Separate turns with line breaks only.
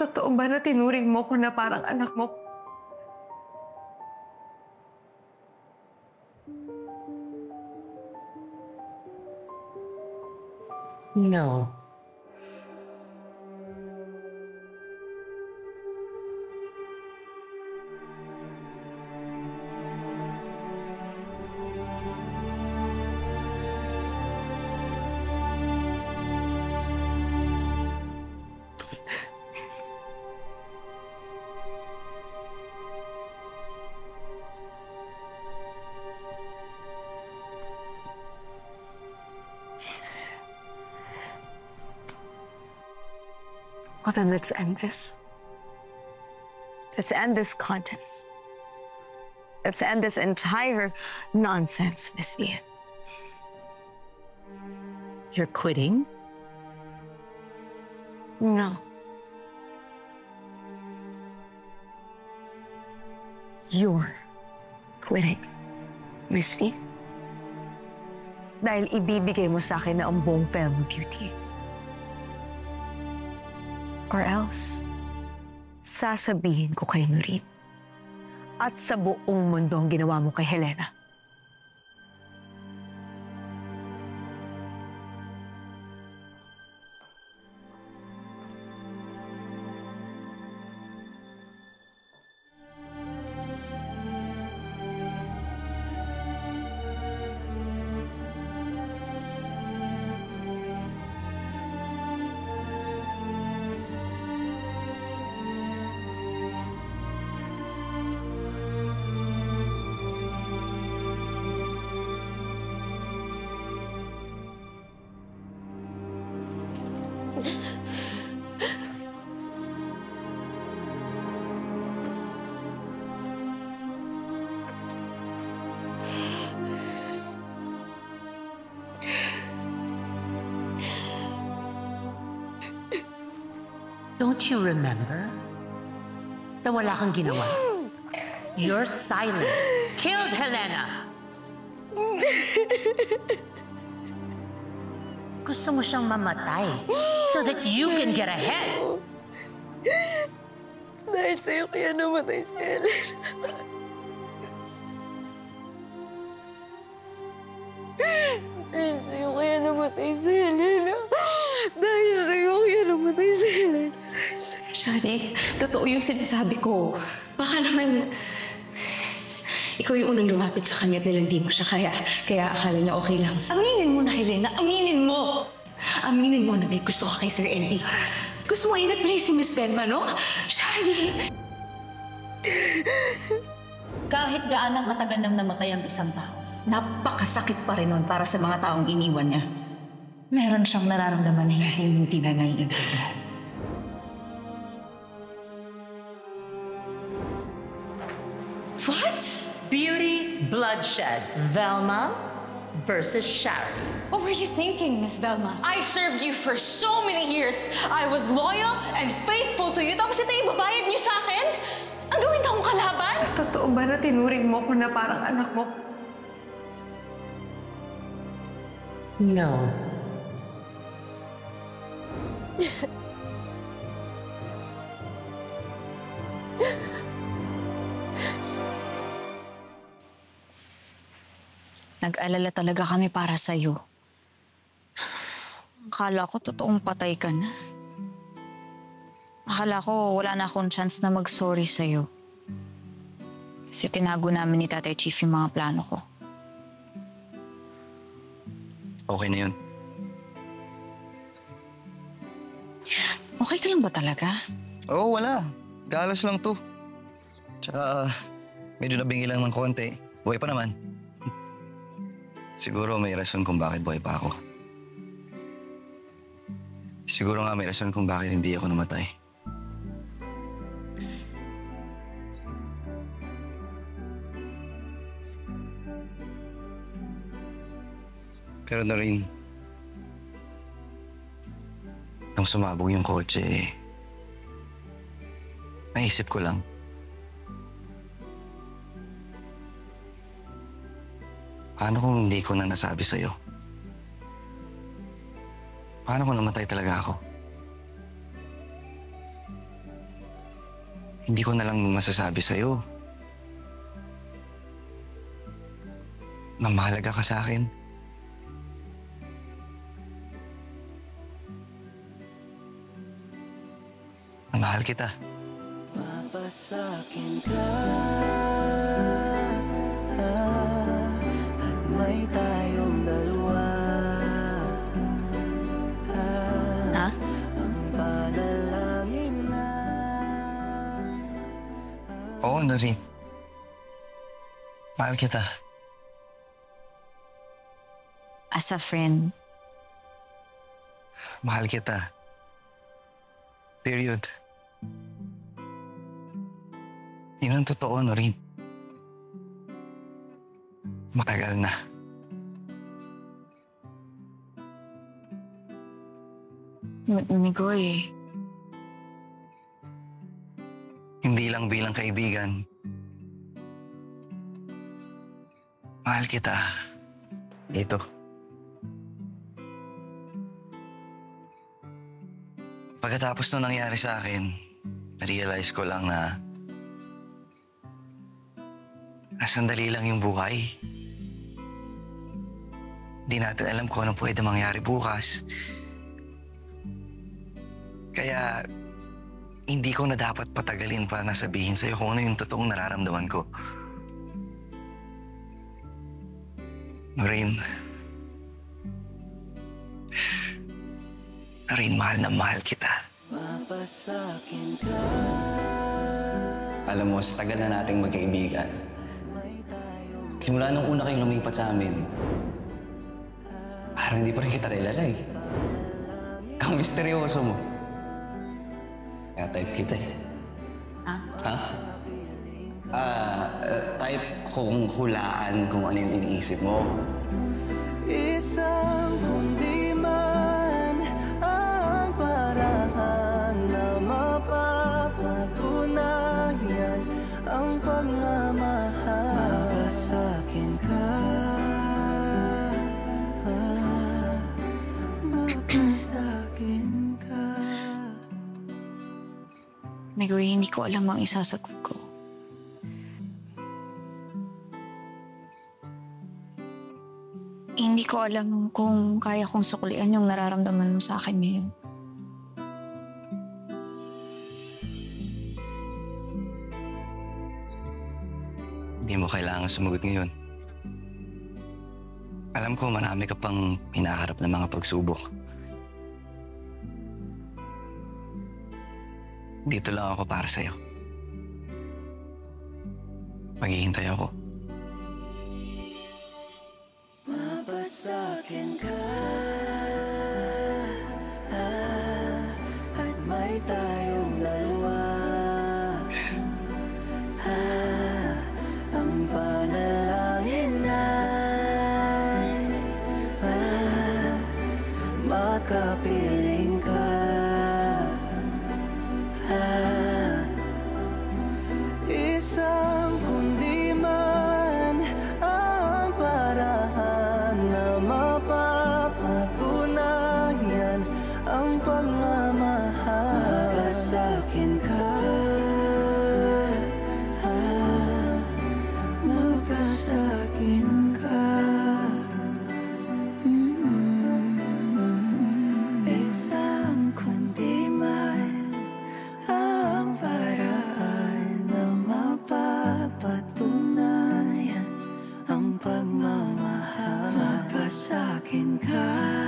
Totoo ba na tinuring mo ko na parang anak mo?
No.
Well, then let's end this. Let's end this contest. Let's end this entire nonsense, Miss Vian.
You're quitting?
No. You're quitting, Miss V. Dahil ibibigay mo sa akin na ang buong Velma Beauty. Or else, sasabihin ko kay Noreen at sa buong mundo ang ginawa mo kay Helena.
Don't you remember? Na wala kang ginawa. Your silence killed Helena. Gusto mo siyang mamatay so that you can get ahead.
Dahil sa'yo kaya namatay si Helena. Dahil sa'yo kaya namatay si Helena. Dahil sa'yo kaya namatay si Helena.
Shari, totoo yung sinasabi ko. Baka naman, ikaw yung unang lumapit sa kanya at nilandi mo siya, kaya akala niya okay lang. Aminin mo na, Helena. Aminin mo! Aminin mo na may gusto ka kay Sir Eddie. Gusto mo i-replace si Miss Velma, no? Shari!
Kahit gaano katagal nang namatay ang isang tao, napakasakit pa rin nun para sa mga taong iniwan niya. Meron siyang nararamdaman na hindi na naiintindihan.
What?
Beauty, bloodshed. Velma versus Shari.
What were you thinking, Miss Velma? I served you for so many years. I was loyal and faithful to you. Tapos ito yung babayad niyo sa akin? Ang gawin akong kalaban?
Totoo ba na tinuring mo ko na parang anak mo?
No.
Nag-alala talaga kami para sa'yo. Akala ko totoong patay ka na. Akala ko wala na akong chance na mag-sorry sa'yo. Kasi tinago namin ni Tatay Chief yung mga plano ko.
Okay na yun.
Okay ka lang ba talaga?
Oo, wala. Galos lang to. Tsaka, medyo nabingi lang ng konti. Buhay pa naman. Siguro may rason kung bakit buhay pa ako. Siguro nga may rason kung bakit hindi ako namatay. Pero na rin, nung sumabog yung kotse, naisip ko lang, paano kung hindi ko na nasabi sa'yo? Paano kung namatay talaga ako? hindi ko na lang masasabi sa'yo. Mamahalaga ka sa akin. Mahal kita.
Mapasakin ka at may tayong dalawa.
Ha?
Ang panalangin na.
Oo, Noreen. Mahal kita.
As a friend.
Mahal kita. Period. Yun ang totoo, Noreen. Matagal na.
Migoy.
Hindi lang bilang kaibigan. Mahal kita. Ito. Pagkatapos nung nangyari sa akin, na-realize ko lang na sandali lang yung buhay. Hindi natin alam kung anong pwede mangyari bukas. Kaya hindi ko na dapat patagalin pa na sabihin sa'yo kung ano yung totoong nararamdaman ko. Noreen, mahal na mahal kita.
Mapasakin ka.
Alam mo, sa tagal na nating magkaibigan, simula nung una kayong lumipat sa amin, parang hindi pa rin kita kilala eh. Ang misteryoso mo. Kaya type kita eh. Ha? Type kong hulaan kung ano yung iniisip mo.
Isang kundi man ang paraan na mapapatunayan ang pagmamahal. Mapasakin ka. Mapasakin ka.
Migoy, hindi ko alam ang isasagot ko. Hindi ko alam kung kaya kong suklian yung nararamdaman mo sa akin ngayon.
Hindi mo kailangan sumagot ngayon. Alam ko marami ka pang hinaharap na mga pagsubok. Dito lang ako para sa'yo. Maghihintay ako.
Mapasakin ka at may tayong dalawa. Ang panalangin ay makapiling ka. Isang kundi man ang paraan na mapapatunayan ang pagmamahal. Mapasakin ka. Mapasakin ka. Isang kundi man ang paraan na mapapatunayan ang pagmamahal. Mapasakin ka.